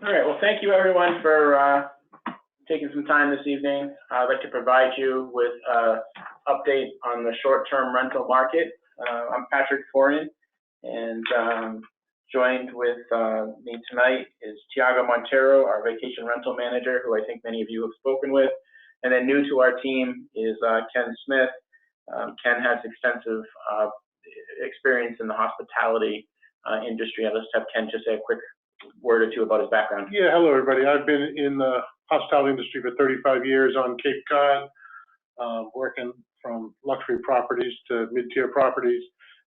All right, well, thank you everyone for taking some time this evening. I'd like to provide you with an update on the short-term rental market. I'm Patrick Foran, and joined with me tonight is Tiago Montero, our vacation rental manager, who I think many of you have spoken with. And then new to our team is Ken Smith. Ken has extensive experience in the hospitality industry. I'll just have Ken just say a quick word or two about his background. Yeah, hello everybody. I've been in the hospitality industry for 35 years on Cape Cod, working from luxury properties to mid-tier properties,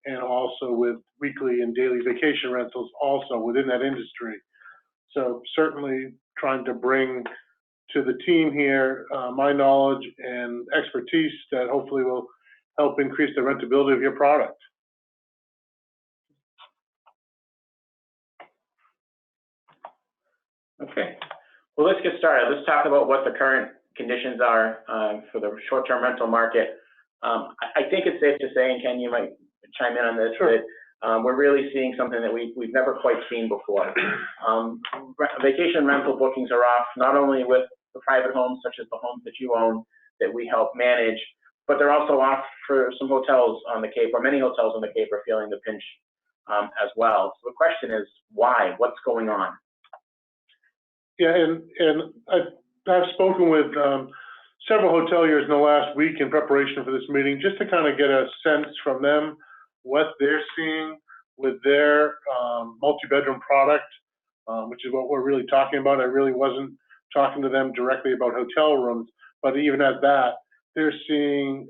and also with weekly and daily vacation rentals also within that industry. So certainly trying to bring to the team here my knowledge and expertise that hopefully will help increase the rentability of your product. Okay, well, let's get started. Let's talk about what the current conditions are for the short-term rental market. I think it's safe to say, and Ken, you might chime in on this, sure, that we're really seeing something that we've never quite seen before. Vacation rental bookings are off, not only with the private homes, such as the homes that you own, that we help manage, but they're also off for some hotels on the Cape, or many hotels on the Cape are feeling the pinch as well. So the question is, why? What's going on? Yeah, and I've spoken with several hoteliers in the last week in preparation for this meeting, just to kind of get a sense from them what they're seeing with their multi-bedroom product, which is what we're really talking about. I really wasn't talking to them directly about hotel rooms, but even at that, they're seeing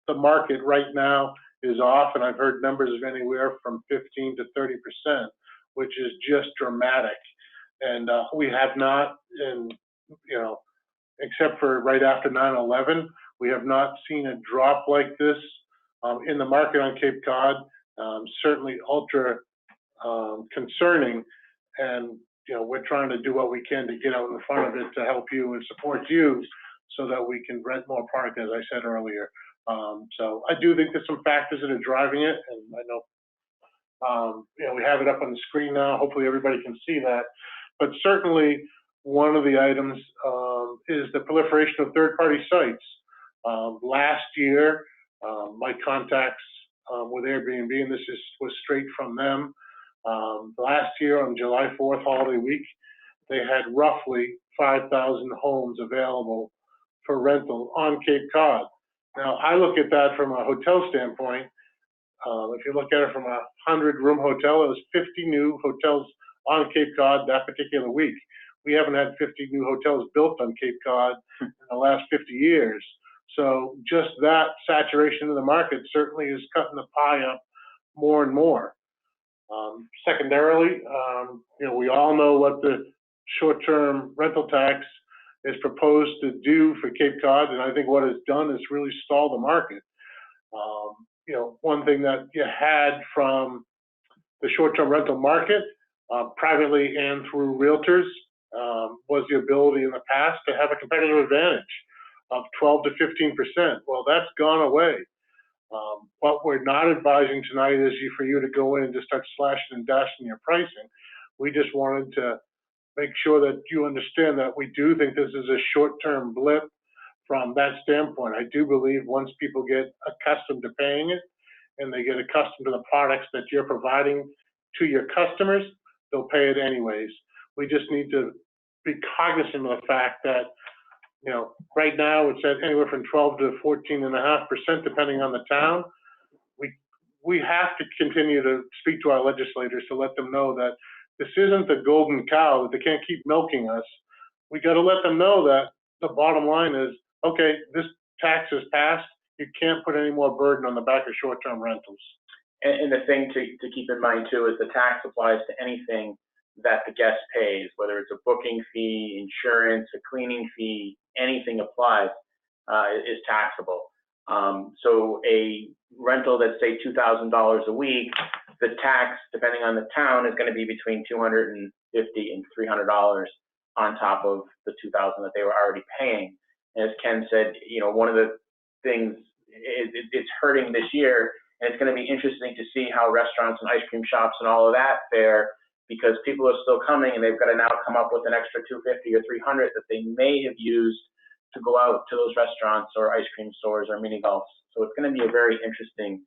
the market right now is off, and I've heard numbers of anywhere from 15 to 30%, which is just dramatic. And we have not, except for right after 9/11, we have not seen a drop like this in the market on Cape Cod. Certainly ultra concerning, and we're trying to do what we can to get out in front of it to help you and support you, so that we can rent more product, as I said earlier. So I do think there's some factors that are driving it, and I know we have it up on the screen now. Hopefully everybody can see that. But certainly one of the items is the proliferation of third-party sites. Last year, my contacts with Airbnb, and this was straight from them, last year on July 4th, holiday week, they had roughly 5,000 homes available for rental on Cape Cod. Now, I look at that from a hotel standpoint. If you look at it from a 100-room hotel, it was 50 new hotels on Cape Cod that particular week. We haven't had 50 new hotels built on Cape Cod in the last 50 years. So just that saturation of the market certainly is cutting the pie up more and more. Secondarily, we all know what the short-term rental tax is proposed to do for Cape Cod, and I think what it's done is really stall the market. One thing that you had from the short-term rental market, privately and through realtors, was the ability in the past to have a competitive advantage of 12 to 15%. Well, that's gone away. What we're not advising tonight is for you to go in and just start slashing and dashing your pricing. We just wanted to make sure that you understand that we do think this is a short-term blip from that standpoint. I do believe once people get accustomed to paying it and they get accustomed to the products that you're providing to your customers, they'll pay it anyways. We just need to be cognizant of the fact that, right now it's at anywhere from 12 to 14.5%, depending on the town. We have to continue to speak to our legislators to let them know that this isn't the golden cow, that they can't keep milking us. We got to let them know that the bottom line is, okay, this tax is passed. You can't put any more burden on the back of short-term rentals. And the thing to keep in mind too is the tax applies to anything that the guest pays, whether it's a booking fee, insurance, a cleaning fee, anything applies is taxable. So a rental that's say $2,000 a week, the tax, depending on the town, is going to be between $250 and $300 on top of the $2,000 that they were already paying. And as Ken said, one of the things it's hurting this year. And it's going to be interesting to see how restaurants and ice cream shops and all of that fare because people are still coming and they've got to now come up with an extra $250 or $300 that they may have used to go out to those restaurants or ice cream stores or mini golfs. So it's going to be a very interesting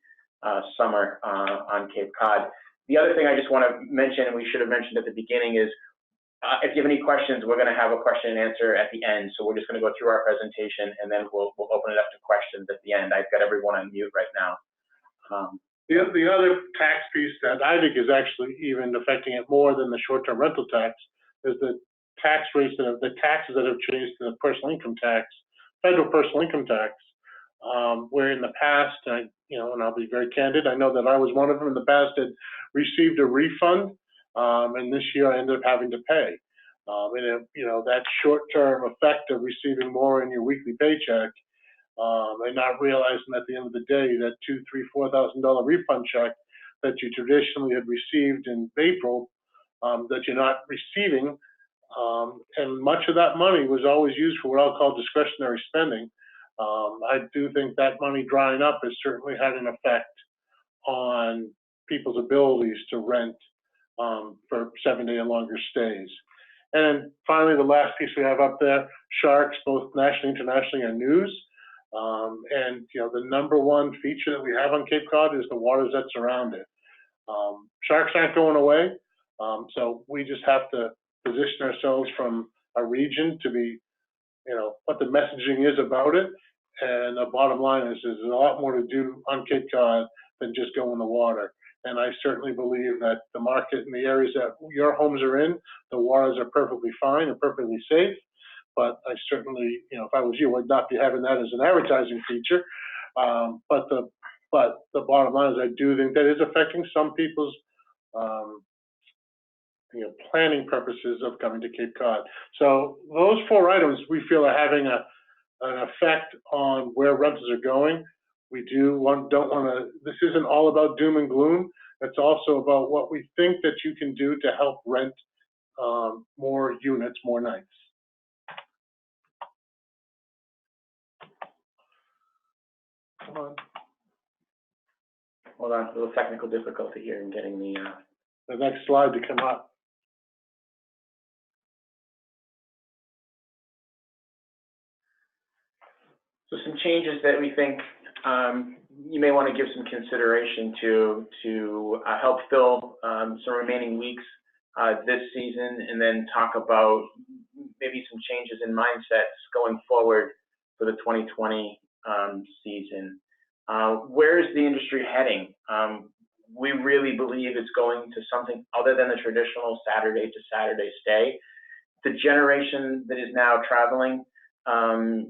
summer on Cape Cod. The other thing I just want to mention, and we should have mentioned at the beginning, is if you have any questions, we're going to have a question and answer at the end. So we're just going to go through our presentation and then we'll open it up to questions at the end. I've got everyone on mute right now. The other tax piece that I think is actually even affecting it more than the short-term rental tax is the taxes that have changed to the personal income tax, federal personal income tax, where in the past, and I'll be very candid, I know that I was one of them in the past that received a refund, and this year I ended up having to pay. That short-term effect of receiving more in your weekly paycheck, and not realizing at the end of the day that $2,000, $3,000, $4,000 refund check that you traditionally had received in April, that you're not receiving, and much of that money was always used for what I'll call discretionary spending. I do think that money drying up has certainly had an effect on people's abilities to rent for 7-day and longer stays. And then finally, the last piece we have up there, sharks, both nationally and internationally, are news. And the number one feature that we have on Cape Cod is the waters that surround it. Sharks aren't going away, so we just have to position ourselves from a region to be, what the messaging is about it. And the bottom line is there's a lot more to do on Cape Cod than just go in the water. And I certainly believe that the market in the areas that your homes are in, the waters are perfectly fine and perfectly safe. But I certainly, if I was you, I'd not be having that as an advertising feature. But the bottom line is I do think that is affecting some people's planning purposes of coming to Cape Cod. So those 4 items we feel are having an effect on where rentals are going. We don't want to, this isn't all about doom and gloom. It's also about what we think that you can do to help rent more units, more nights. Hold on, a little technical difficulty here in getting the next slide to come up. So some changes that we think you may want to give some consideration to help fill some remaining weeks this season, and then talk about maybe some changes in mindsets going forward for the 2020 season. Where is the industry heading? We really believe it's going to something other than the traditional Saturday to Saturday stay. The generation that is now traveling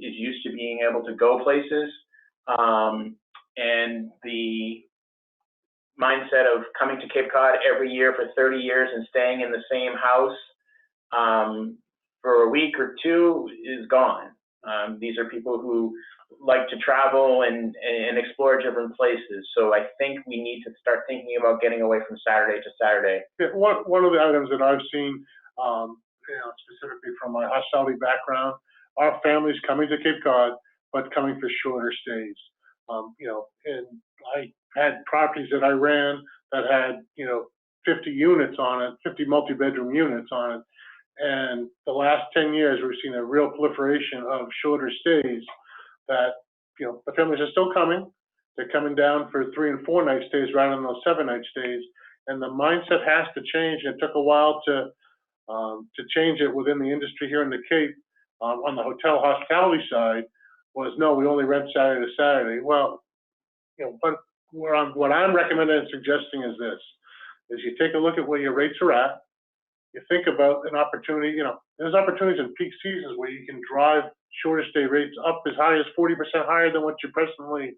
is used to being able to go places, and the mindset of coming to Cape Cod every year for 30 years and staying in the same house for a week or two is gone. These are people who like to travel and explore different places. So I think we need to start thinking about getting away from Saturday to Saturday. Yeah, one of the items that I've seen, specifically from my hospitality background, are families coming to Cape Cod, but coming for shorter stays. And I had properties that I ran that had, 50 units on it, 50 multi-bedroom units on it. And the last 10 years, we've seen a real proliferation of shorter stays that, the families are still coming. They're coming down for 3- and 4-night stays rather than those 7-night stays. And the mindset has to change. It took a while to change it within the industry here in the Cape. On the hotel hospitality side was, no, we only rent Saturday to Saturday. Well, what I'm recommending and suggesting is this, is you take a look at where your rates are at. You think about an opportunity, there's opportunities in peak seasons where you can drive shorter stay rates up as high as 40% higher than what you're presently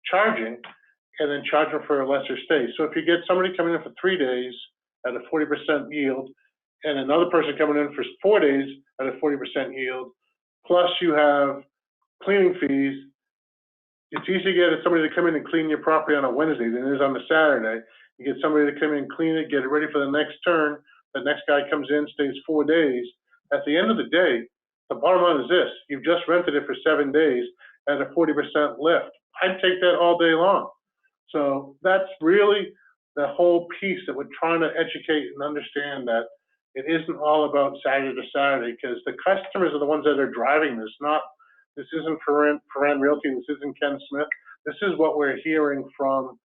charging, and then charge them for a lesser stay. So if you get somebody coming in for 3 days at a 40% yield, and another person coming in for 4 days at a 40% yield, plus you have cleaning fees, it's easy to get somebody to come in and clean your property on a Wednesday than it is on a Saturday. You get somebody to come in and clean it, get it ready for the next turn. The next guy comes in, stays 4 days. At the end of the day, the bottom line is this: you've just rented it for 7 days at a 40% lift. I'd take that all day long. So that's really the whole piece that we're trying to educate and understand that it isn't all about Saturday to Saturday, because the customers are the ones that are driving this. This isn't Foran Realty, this isn't Ken Smith. This is what we're hearing from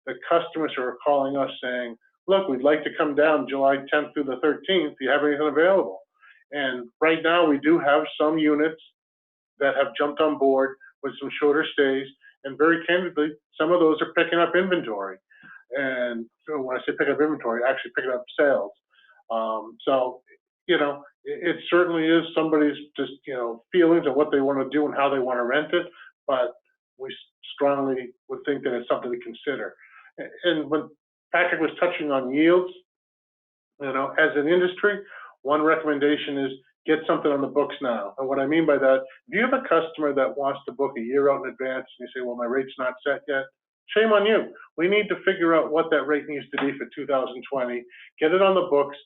the customers who are calling us saying, look, we'd like to come down July 10th through the 13th. Do you have anything available? And right now we do have some units that have jumped on board with some shorter stays. And very candidly, some of those are picking up inventory. And so when I say pick up inventory, actually picking up sales. So, you know, it certainly is somebody's just, you know, feelings of what they want to do and how they want to rent it. But we strongly would think that it's something to consider. And when Patrick was touching on yields, you know, as an industry, one recommendation is get something on the books now. And what I mean by that, if you have a customer that wants to book a year out in advance and you say, well, my rate's not set yet, shame on you. We need to figure out what that rate needs to be for 2020, get it on the books,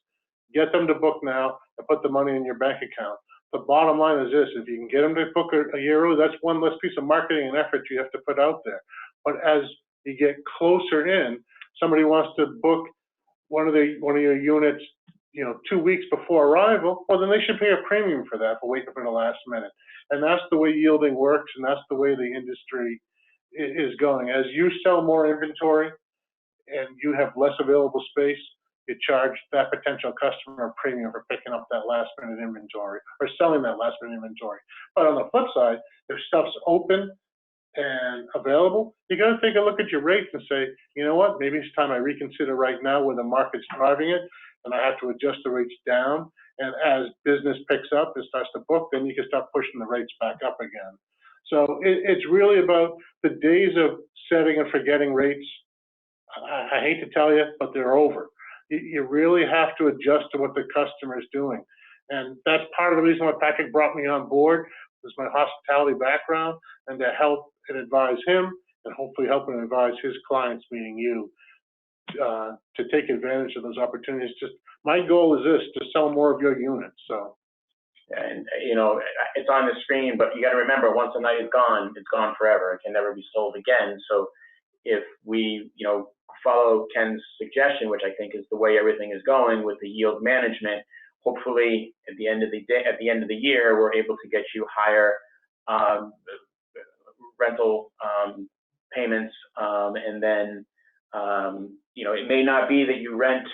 get them to book now, and put the money in your bank account. The bottom line is this: if you can get them to book a year early, that's one less piece of marketing and effort you have to put out there. But as you get closer in, somebody wants to book one of your units, you know, 2 weeks before arrival, well, then they should pay a premium for that, for waiting for the last minute. And that's the way yielding works, and that's the way the industry is going. As you sell more inventory and you have less available space, you charge that potential customer a premium for picking up that last minute inventory or selling that last minute inventory. But on the flip side, if stuff's open and available, you got to take a look at your rates and say, you know what, maybe it's time I reconsider right now where the market's driving it, and I have to adjust the rates down. And as business picks up and starts to book, then you can start pushing the rates back up again. So it's really about the days of setting and forgetting rates. I hate to tell you, but they're over. You really have to adjust to what the customer is doing. And that's part of the reason why Patrick brought me on board, was my hospitality background, and to help and advise him, and hopefully help and advise his clients, meaning you, to take advantage of those opportunities. Just my goal is this: to sell more of your units. So. And, you know, it's on the screen, but you got to remember, once a night is gone, it's gone forever. It can never be sold again. So if we, you know, follow Ken's suggestion, which I think is the way everything is going with the yield management, hopefully at the end of the day, at the end of the year, we're able to get you higher rental payments, and then, you know, it may not be that you rent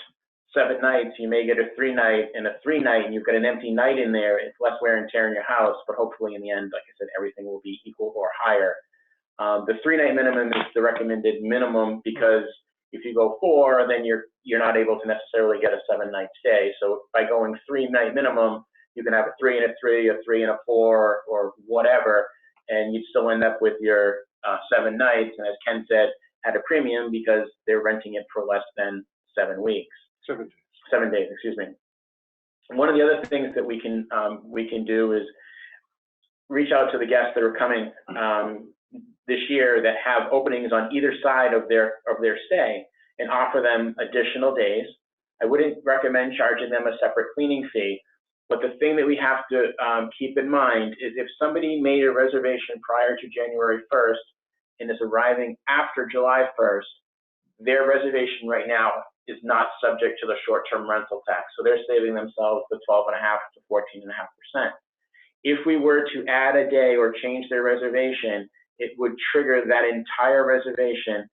7 nights, you may get a 3-night and a 3-night, and you've got an empty night in there. It's less wear and tear in your house, but hopefully in the end, like I said, everything will be equal or higher. The 3-night minimum is the recommended minimum, because if you go 4, then you're not able to necessarily get a 7-night stay. So by going 3-night minimum, you can have a 3 and a 3, a 3 and a 4, or whatever, and you'd still end up with your 7 nights. And as Ken said, at a premium, because they're renting it for less than 7 weeks. 7 days, excuse me. And one of the other things that we can do is reach out to the guests that are coming this year that have openings on either side of their stay, and offer them additional days. I wouldn't recommend charging them a separate cleaning fee, but the thing that we have to keep in mind is if somebody made a reservation prior to January 1st and is arriving after July 1st, their reservation right now is not subject to the short-term rental tax. So they're saving themselves the 12.5% to 14.5%. If we were to add a day or change their reservation, it would trigger that entire reservation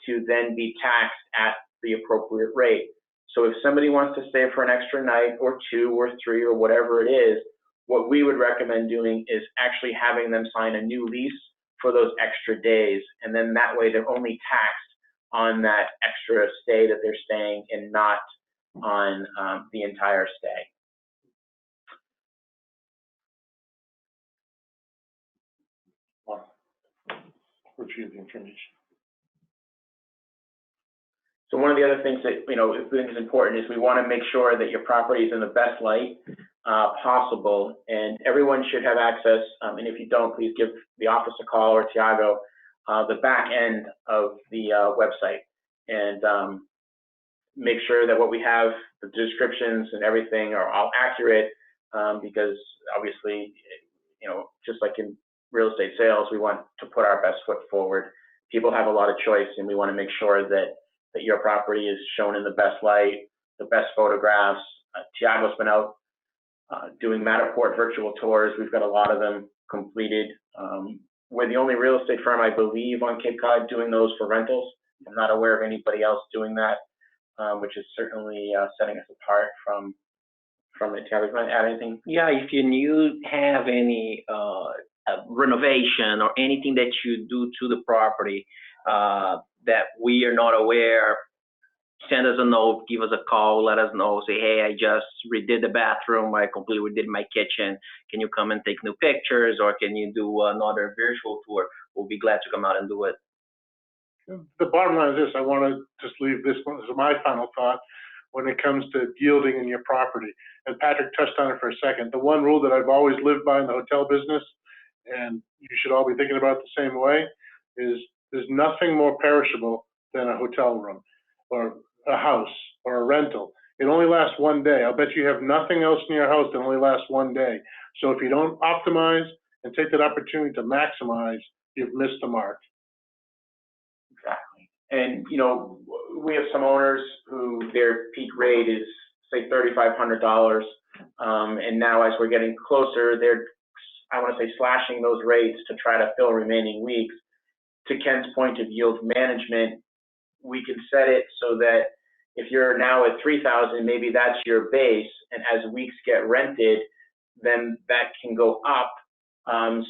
to then be taxed at the appropriate rate. So if somebody wants to stay for an extra night or 2 or 3 or whatever it is, what we would recommend doing is actually having them sign a new lease for those extra days. And then that way they're only taxed on that extra stay that they're staying, and not on the entire stay. Review the information. So one of the other things that, you know, I think is important is we want to make sure that your property is in the best light possible, and everyone should have access. And if you don't, please give the office a call, or Tiago, the back end of the website, and make sure that what we have, the descriptions and everything, are all accurate, because obviously, you know, just like in real estate sales, we want to put our best foot forward. People have a lot of choice, and we want to make sure that that your property is shown in the best light, the best photographs. Tiago's been out doing Matterport virtual tours. We've got a lot of them completed. We're the only real estate firm, I believe, on Cape Cod doing those for rentals. I'm not aware of anybody else doing that, which is certainly setting us apart from it. Tiago, you want to add anything? Yeah, if you have any renovation or anything that you do to the property that we are not aware, send us a note, give us a call, let us know, say, hey, I just redid the bathroom, I completely redid my kitchen. Can you come and take new pictures, or can you do another virtual tour? We'll be glad to come out and do it. The bottom line is this: I want to just leave this one as my final thought when it comes to yielding in your property. And Patrick touched on it for a second. The one rule that I've always lived by in the hotel business, and you should all be thinking about it the same way, is there's nothing more perishable than a hotel room or a house or a rental. It only lasts one day. I'll bet you have nothing else in your house that only lasts one day. So if you don't optimize and take that opportunity to maximize, you've missed the mark. Exactly. And, you know, we have some owners who their peak rate is, say, $3,500. And now as we're getting closer, they're, I want to say, slashing those rates to try to fill remaining weeks. To Ken's point of yield management, we can set it so that if you're now at 3,000, maybe that's your base, and as weeks get rented, then that can go up,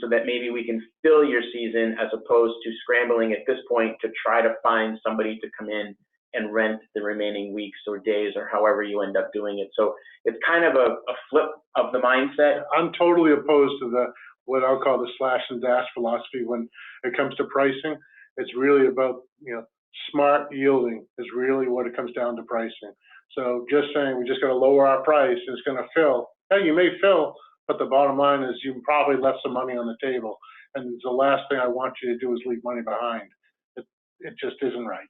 so that maybe we can fill your season as opposed to scrambling at this point to try to find somebody to come in and rent the remaining weeks or days or however you end up doing it. So it's kind of a flip of the mindset. I'm totally opposed to the what I'll call the slash and dash philosophy when it comes to pricing. It's really about, you know, smart yielding is really what it comes down to pricing. So just saying we just got to lower our price and it's going to fill. Hey, you may fill, but the bottom line is you probably left some money on the table. And the last thing I want you to do is leave money behind. It just isn't right.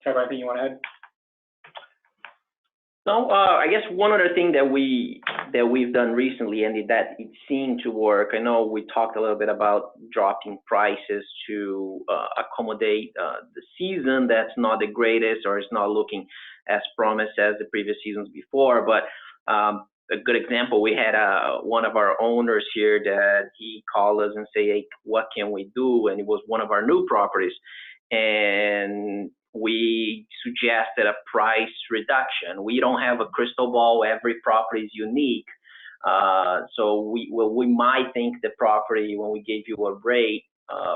Trevor, I think you want to add? No, I guess one other thing that we've done recently, and that it seemed to work. I know we talked a little bit about dropping prices to accommodate the season that's not the greatest or is not looking as promised as the previous seasons before. But a good example, we had one of our owners here that he called us and say, hey, what can we do? And it was one of our new properties, and we suggested a price reduction. We don't have a crystal ball. Every property is unique. So we might think the property, when we gave you a rate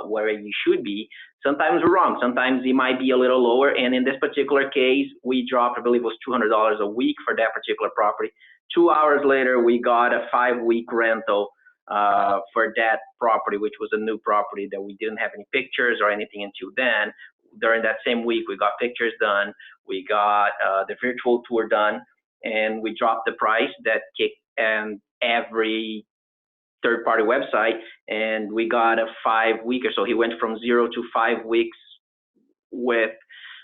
where you should be, sometimes we're wrong. Sometimes it might be a little lower. And in this particular case, we dropped, I believe it was $200 a week for that particular property. 2 hours later, we got a 5-week rental for that property, which was a new property that we didn't have any pictures or anything until then. During that same week, we got pictures done, we got the virtual tour done, and we dropped the price that kicked every third-party website, and we got a 5-week or so. He went from 0 to 5 weeks with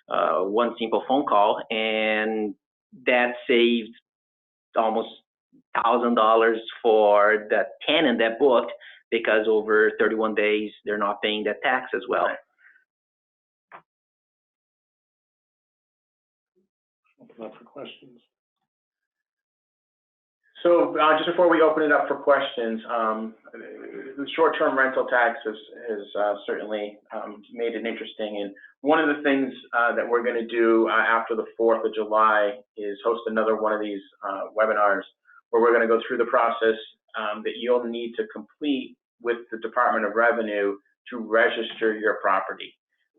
one simple phone call, and that saved almost $1,000 for the tenant that booked, because over 31 days, they're not paying that tax as well. Right. Open up for questions. So just before we open it up for questions, the short-term rental tax has certainly made it interesting. And one of the things that we're going to do after the 4th of July is host another one of these webinars where we're going to go through the process that you'll need to complete with the Department of Revenue to register your property,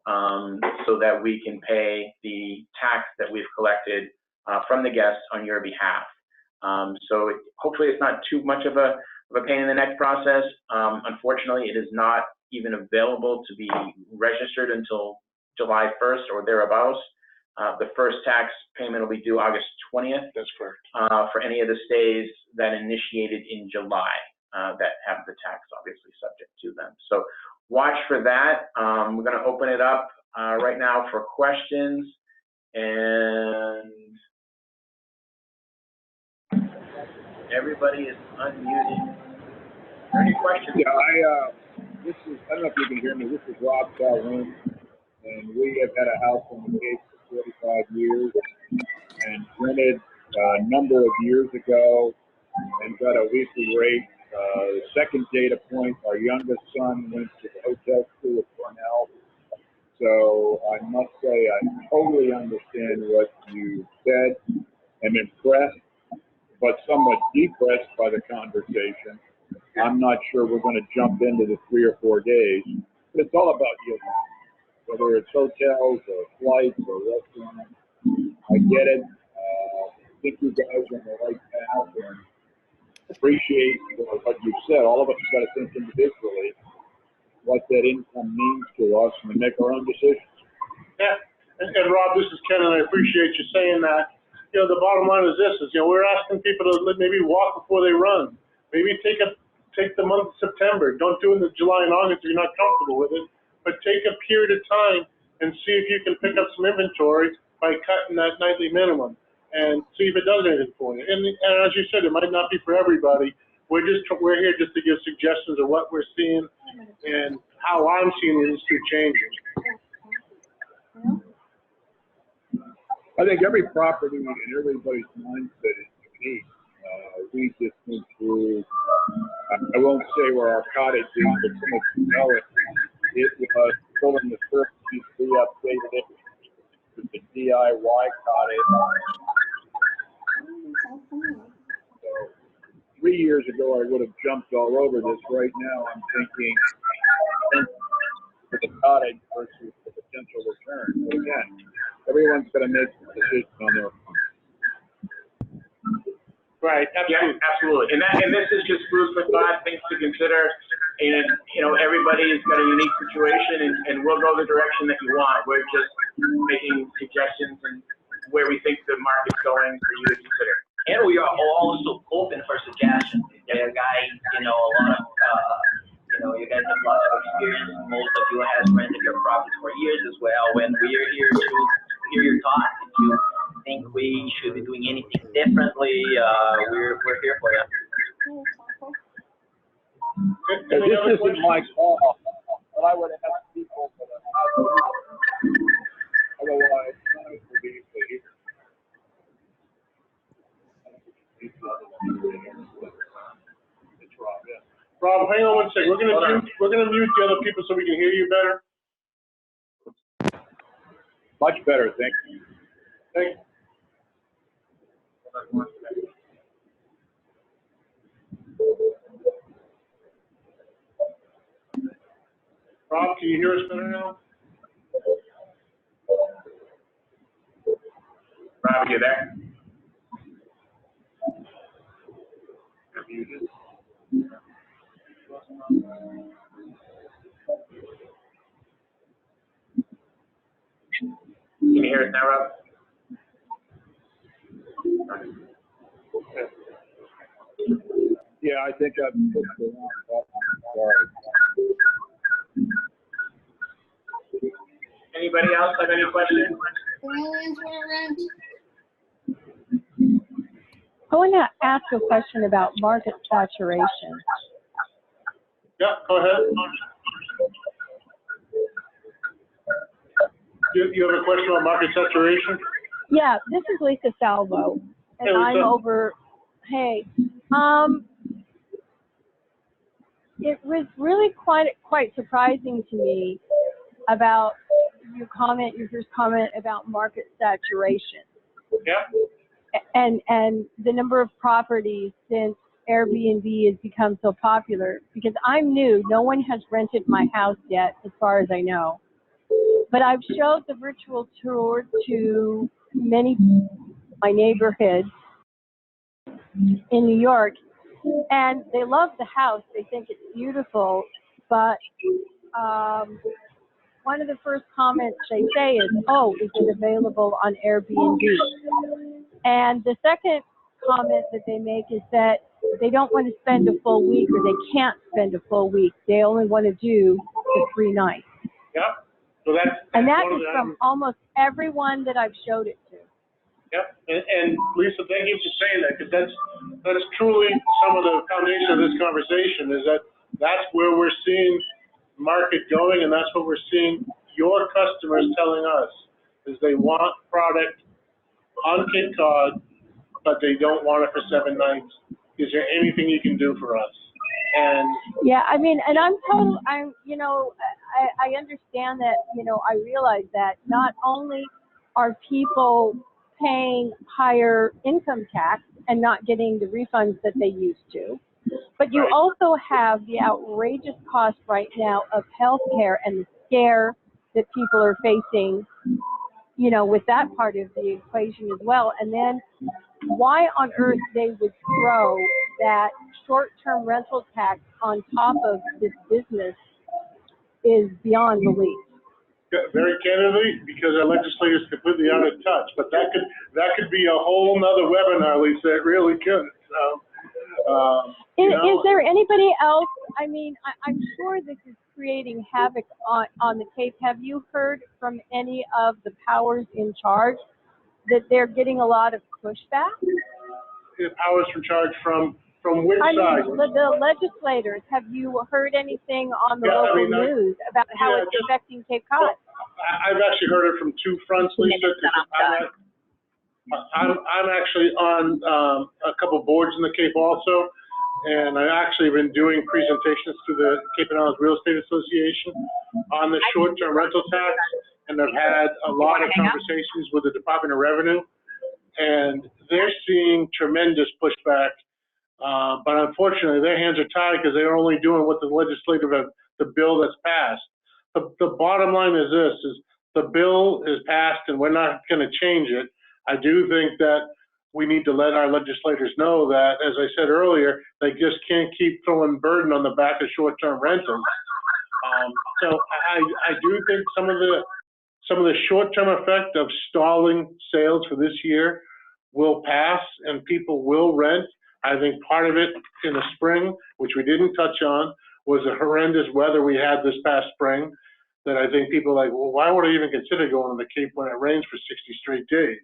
so that we can pay the tax that we've collected from the guests on your behalf. So hopefully it's not too much of a pain in the neck process. Unfortunately, it is not even available to be registered until July 1st or thereabouts. The first tax payment will be due August 20th. That's correct. For any of the stays that initiated in July that have the tax obviously subject to them. So watch for that. We're going to open it up right now for questions, and everybody is unmuted. Are there any questions? Yeah, I don't know if you can hear me. This is Rob Calhoun. and we have had a house on the Cape for 45 years and rented a number of years ago and got a weekly rate. The second data point, our youngest son went to the hotel school at Cornell. So I must say I totally understand what you said. I'm impressed, but somewhat depressed by the conversation. I'm not sure we're going to jump into the 3 or 4 days, but it's all about you, whether it's hotels or flights or restaurants. I get it. I think you guys are on the right path and appreciate what you've said. All of us have got to think individually what that income means to us and make our own decisions. Yeah, and Rob, this is Ken, and I appreciate you saying that. You know, the bottom line is this, is, you know, we're asking people to maybe walk before they run. Maybe take the month of September. Don't do it in July and August if you're not comfortable with it, but take a period of time and see if you can pick up some inventory by cutting that nightly minimum and see if it does anything for you. And as you said, it might not be for everybody. We're here just to give suggestions of what we're seeing and how I'm seeing the industry changing. I think every property and everybody's mindset is unique. We just went through, I won't say where our cottage is, but some of you know it. It was still in the first we updated it with the DIY cottage. So 3 years ago, I would have jumped all over this. Right now, I'm thinking for the cottage versus the potential return. But again, everyone's going to make a decision on their own. Right, yeah, absolutely. And this is just food for thought, things to consider. And, you know, everybody's got a unique situation and we'll go the direction that you want. We're just making suggestions and where we think the market's going for you to consider. And we are also open for suggestions. There are guys, you know, a lot of, you guys have lots of experience. Most of you has rented your properties for years as well. And we are here to hear your thoughts. If you think we should be doing anything differently, we're here for you. This isn't my call, but I would have people that are otherwise none would be here. It's Rob, yeah. Rob, hang on one second. We're gonna mute the other people so we can hear you better. Much better, thank you. Thank you. Rob, can you hear us better now? Rob, you there? You're muted. Can you hear us now, Rob? Yeah, I think I've put the wrong button. Sorry. Anybody else have any questions? I want to ask a question about market saturation. Yeah, go ahead. You have a question about market saturation? Yeah, this is Lisa Salvo, and Hey, Lisa. I'm over. Hey, it was really quite surprising to me about your first comment about market saturation. Yeah. And the number of properties since Airbnb has become so popular, because I'm new, no one has rented my house yet, as far as I know. But I've showed the virtual tour to many my neighborhoods in New York, and they love the house. They think it's beautiful, but one of the first comments they say is, "Oh, is it available on Airbnb?" And the second comment that they make is that they don't want to spend a full week, or they can't spend a full week. They only want to do the 3 nights. Yeah. So that's And that one of is the from almost everyone that I've showed it to. Yep, and Lisa, thank you for saying that, because that is truly some of the foundation of this conversation, is that's where we're seeing market going, and that's what we're seeing your customers telling us is they want product on Cape Cod, but they don't want it for 7 nights. Is there anything you can do for us? And Yeah, I mean, and you know, I understand that, you know, I realize that not only are people paying higher income tax and not getting the refunds that they used to, but you Right. also have the outrageous cost right now of healthcare and the scare that people are facing, you know, with that part of the equation as well. And then why on earth they would throw that short-term rental tax on top of this business is beyond belief. very candidly, because our legislature is completely out of touch, but that could be a whole nother webinar, Lisa, it really could. So, Is there anybody else? I mean, I'm sure this is creating havoc on the Cape. Have you heard from any of the powers in charge that they're getting a lot of pushback? The powers from charge from which side? Mean, the legislators. Have you heard anything on the Yeah, local news about how it's just, affecting Cape Cod? Well, I've actually heard it from 2 fronts, Lisa. I'm actually on a couple boards in the Cape also, and I've actually been doing presentations to the Cape and Islands Real Estate Association on the short-term rental tax, and I've had a lot of conversations with the Department of Revenue, and they're seeing tremendous pushback. But unfortunately, their hands are tied because they're only doing what the the bill that's passed. The bottom line is this, is the bill is passed and we're not going to change it. I do think that we need to let our legislators know that, as I said earlier, they just can't keep throwing burden on the back of short-term rentals. So I do think some of the short-term effect of stalling sales for this year will pass and people will rent. I think part of it in the spring, which we didn't touch on, was the horrendous weather we had this past spring, that I think people are like, well, why would I even consider going to the Cape when it rains for 60 straight days?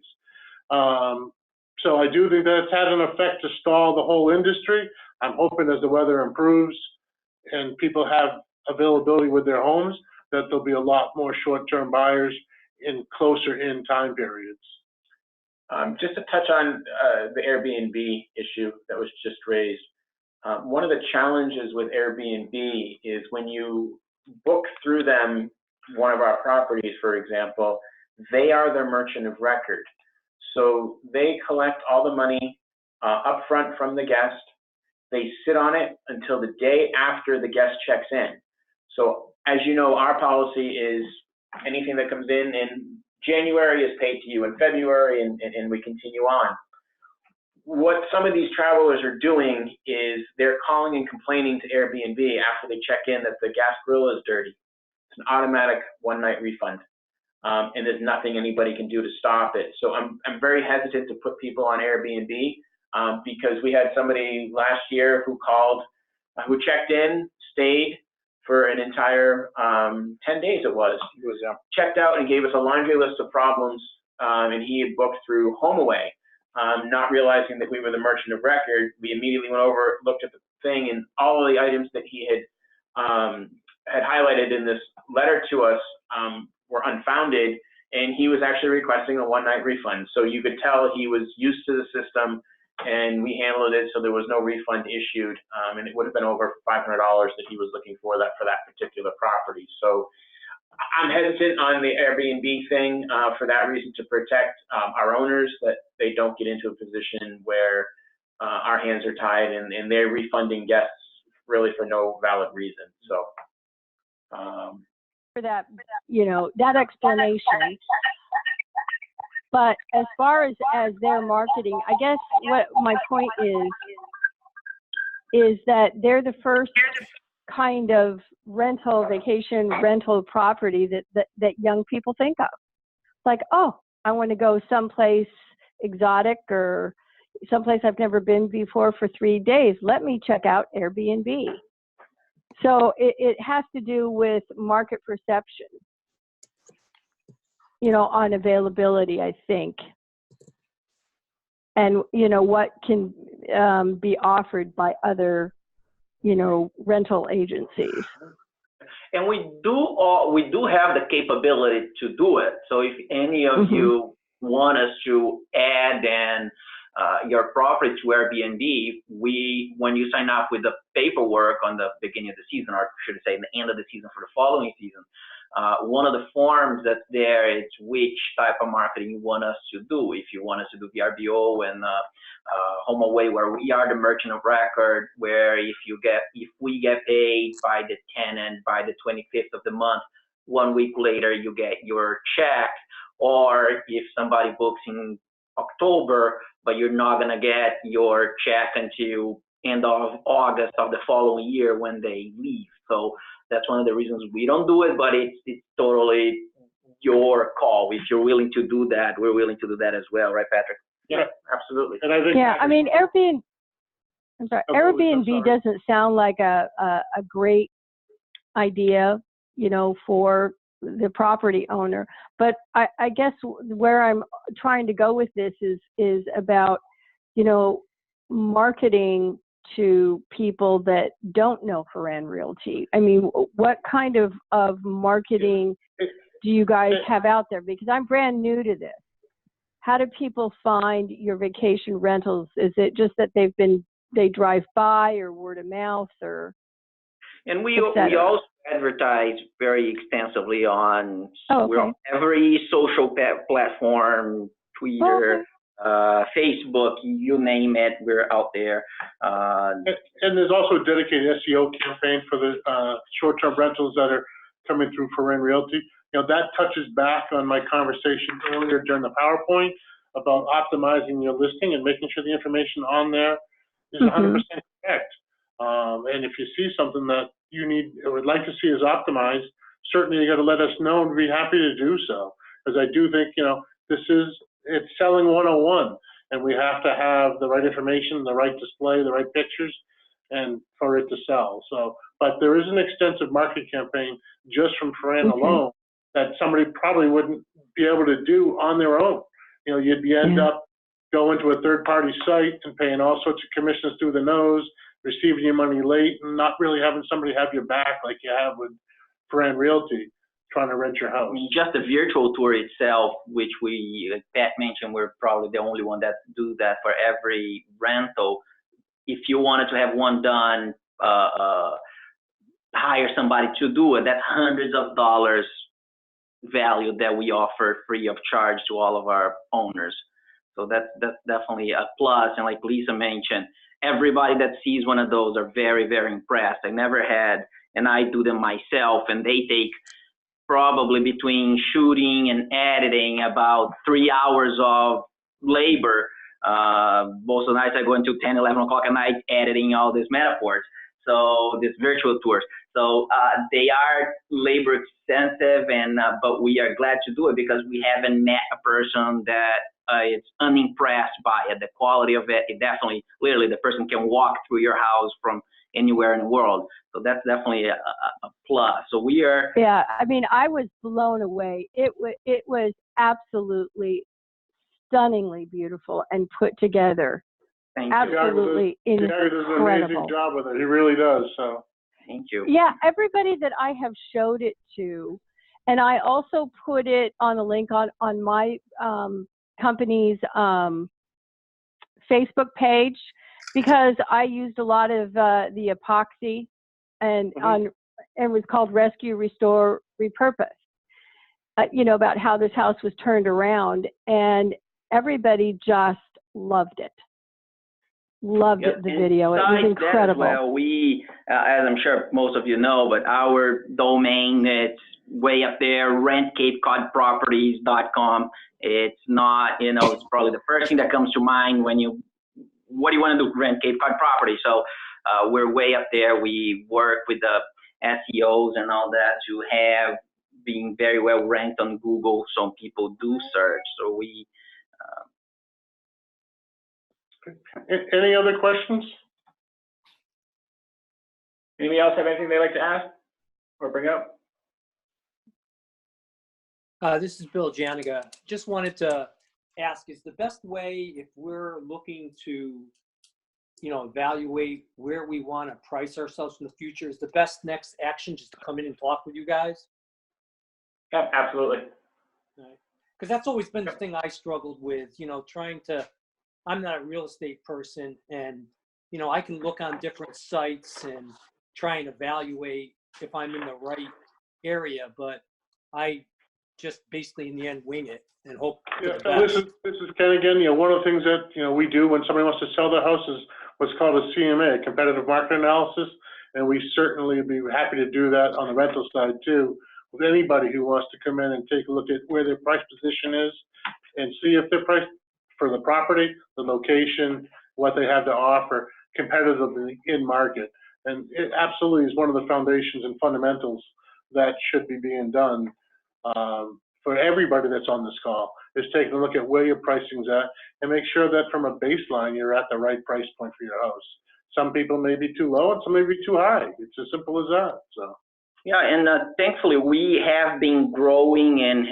So I do think that's had an effect to stall the whole industry. I'm hoping as the weather improves and people have availability with their homes, that there'll be a lot more short-term buyers in closer in time periods. Just to touch on the Airbnb issue that was just raised. One of the challenges with Airbnb is when you book through them one of our properties, for example, they are the merchant of record. So they collect all the money upfront from the guest. They sit on it until the day after the guest checks in. So as you know, our policy is anything that comes in January is paid to you in February, and we continue on. What some of these travelers are doing is they're calling and complaining to Airbnb after they check in that the gas grill is dirty. It's an automatic one-night refund, and there's nothing anybody can do to stop it. So I'm very hesitant to put people on Airbnb because we had somebody last year who called, who checked in, stayed for an entire 10 days it was. He was checked out and gave us a laundry list of problems, and he had booked through HomeAway. Not realizing that we were the merchant of record, we immediately went over, looked at the thing, and all of the items that he had highlighted in this letter to us were unfounded, and he was actually requesting a one-night refund. So you could tell he was used to the system, and we handled it so there was no refund issued, and it would have been over $500 that he was looking for that particular property. So I'm hesitant on the Airbnb thing for that reason, to protect our owners, that they don't get into a position where our hands are tied and they're refunding guests really for no valid reason. So for that, you know, that explanation. But as far as their marketing, I guess what my point is that they're the first kind of vacation rental property that young people think of. Like, oh, I want to go someplace exotic or someplace I've never been before for 3 days. Let me check out Airbnb. So it has to do with market perception, you know, on availability, I think. And, you know, what can be offered by other, you know, rental agencies. And we do have the capability to do it. So if any of you want us to add your property to Airbnb, when you sign up with the paperwork on the beginning of the season, or should I say the end of the season for the following season, one of the forms that's there is which type of marketing you want us to do. If you want us to do VRBO and home away, where we are the merchant of record, where if we get paid by the tenant by the 25th of the month, 1 week later you get your check, or if somebody books in October, but you're not gonna get your check until end of August of the following year when they leave. So that's one of the reasons we don't do it, but it's totally your call. If you're willing to do that, we're willing to do that as well, right, Patrick? Yeah, absolutely. And I think Yeah, I mean, Airbnb sorry. doesn't sound like a great idea, you know, for the property owner. But I guess where I'm trying to go with this is about, you know, marketing to people that don't know Foran Realty. I mean, what kind of marketing do you guys have out there? Because I'm brand new to this. How do people find your vacation rentals? Is it just that they drive by, or word of mouth, or? And we also advertise very extensively on we're on every social platform, Twitter, Facebook, you name it, we're out there. And there's also a dedicated SEO campaign for the short-term rentals that are coming through Foran Realty. You know, that touches back on my conversation earlier during the PowerPoint about optimizing your listing and making sure the information on there is 100% correct. And if you see something that you need or would like to see is optimized, certainly you got to let us know, and we'd be happy to do so. Because I do think, you know, it's selling 101, and we have to have the right information, the right display, the right pictures, and for it to sell. So, but there is an extensive market campaign just from Foran alone that somebody probably wouldn't be able to do on their own. You know, you'd end up going to a third-party site and paying all sorts of commissions through the nose, receiving your money late, and not really having somebody have your back like you have with Foran Realty trying to rent your house. I mean, just the virtual tour itself, which like Pat mentioned, we're probably the only one that do that for every rental. If you wanted to have one done, hire somebody to do it, that's hundreds of dollars value that we offer free of charge to all of our owners. So that's definitely a plus. And like Lisa mentioned, everybody that sees one of those are very, very impressed. I never had, and I do them myself, and they take probably between shooting and editing about 3 hours of labor. Most of the nights I go into 10, 11 o'clock at night editing all these metaphors. So these virtual tours. So they are labor extensive, and but we are glad to do it because we haven't met a person that is unimpressed by it. The quality of it, definitely, literally, the person can walk through your house from anywhere in the world. So that's definitely a plus. So we are. Yeah, I mean, I was blown away. It was absolutely stunningly beautiful and put together. Thank absolutely you. Gary does an amazing job with it. He really does. So. Thank you. Yeah, everybody that I have showed it to, and I also put it on a link on my company's Facebook page, because I used a lot of the epoxy, and it was called Rescue, Restore, Repurpose. You know, about how this house was turned around, and everybody just loved it. Loved it, the video. It was incredible. Well, we, as I'm sure most of you know, but our domain, it's way up there, rentcapecodproperties.com. It's not, you know, it's probably the first thing that comes to mind when you, what do you want to do, rent Cape Cod property? So we're way up there. We work with the SEOs and all that to have being very well ranked on Google, so people do search. So we, any other questions? Anybody else have anything they'd like to ask or bring up? This is Bill Janiga. Just wanted to ask, is the best way, if we're looking to evaluate where we want to price ourselves in the future? Is the best next action just to come in and talk with you guys? Yeah, absolutely. Because that's always been the thing I struggled with, I'm not a real estate person, and, I can look on different sites and try and evaluate if I'm in the right area, but I just basically in the end wing it and hope for the So best. this is Ken again. One of the things that, we do when somebody wants to sell their house is what's called a CMA, competitive market analysis. And we certainly would be happy to do that on the rental side too, with anybody who wants to come in and take a look at where their price position is and see if their price for the property, the location, what they have to offer competitively in market. And it absolutely is one of the foundations and fundamentals that should be being done for everybody that's on this call, is taking a look at where your pricing's at and make sure that from a baseline, you're at the right price point for your house. Some people may be too low and some may be too high. It's as simple as that, so. Yeah, and thankfully we have been growing, and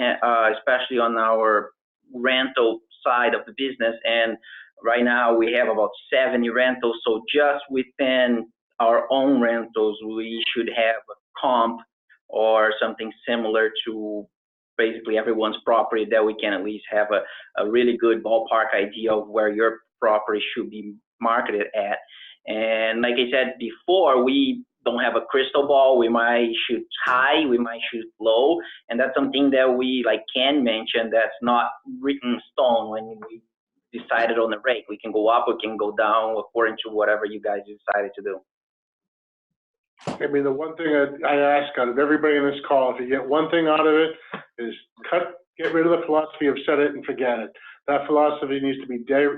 especially on our rental side of the business. And right now we have about 70 rentals. So just within our own rentals, we should have a comp or something similar to basically everyone's property, that we can at least have a really good ballpark idea of where your property should be marketed at. And like I said before, we don't have a crystal ball. We might shoot high, we might shoot low, and that's something that we, like Ken mentioned, that's not written in stone when we decided on the rate. We can go up, we can go down according to whatever you guys decided to do. I mean, the one thing I ask out of everybody in this call, if you get one thing out of it, is get rid of the philosophy of set it and forget it. That philosophy needs to be dead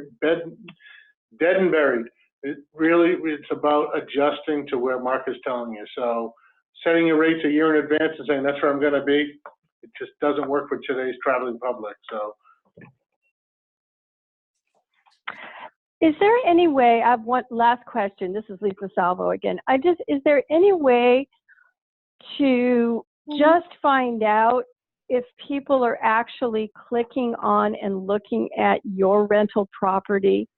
and buried. It's about adjusting to where market's telling you. So setting your rates a year in advance and saying that's where I'm going to be, it just doesn't work for today's traveling public. So. Is there any way, I have one last question, this is Lisa Salvo again. Is there any way to just find out if people are actually clicking on and looking at your rental property?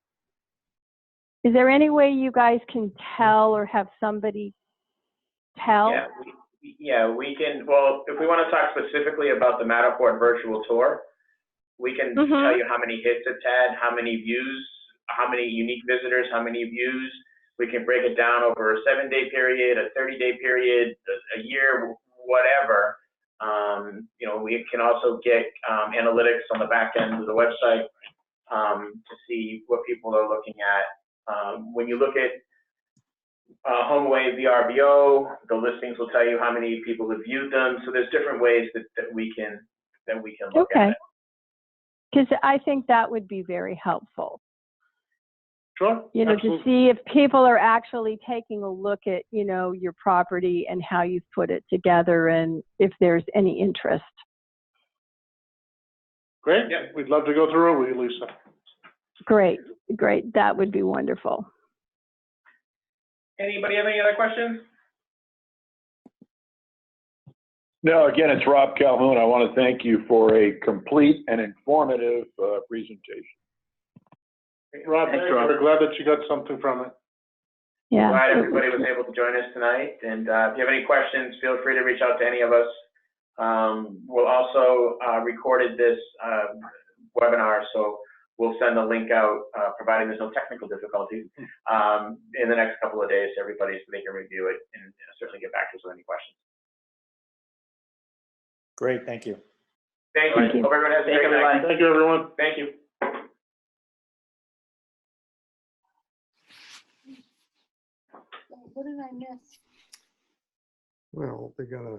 Is there any way you guys can tell or have somebody tell? Yeah, we can. Well, if we want to talk specifically about the Matterport virtual tour, we can tell you how many hits it's had, how many views, how many unique visitors, how many views. We can break it down over a 7-day period, a 30-day period, a year, whatever. We can also get analytics on the back end of the website to see what people are looking at. When you look at HomeAway VRBO, the listings will tell you how many people have viewed them. So there's different ways that we can look at it. Because I think that would be very helpful. Sure. To see if people are actually taking a look at, your property and how you've put it together and if there's any interest. Great. Yeah. We'd love to go through it with you, Lisa. Great. That would be wonderful. Anybody have any other questions? No, again, it's Rob Calhoun. I want to thank you for a complete and informative presentation. Rob, thanks, Rob. We're glad that you got something from it. Yeah. Glad everybody was able to join us tonight. And if you have any questions, feel free to reach out to any of us. We'll also recorded this webinar, so we'll send the link out, providing there's no technical difficulties, in the next couple of days to everybody so they can review it and certainly get back to us with any questions. Great, thank you. Thank you. Hope everyone has a great night. Thank you, everyone. Thank you. What did I miss? Well, they got a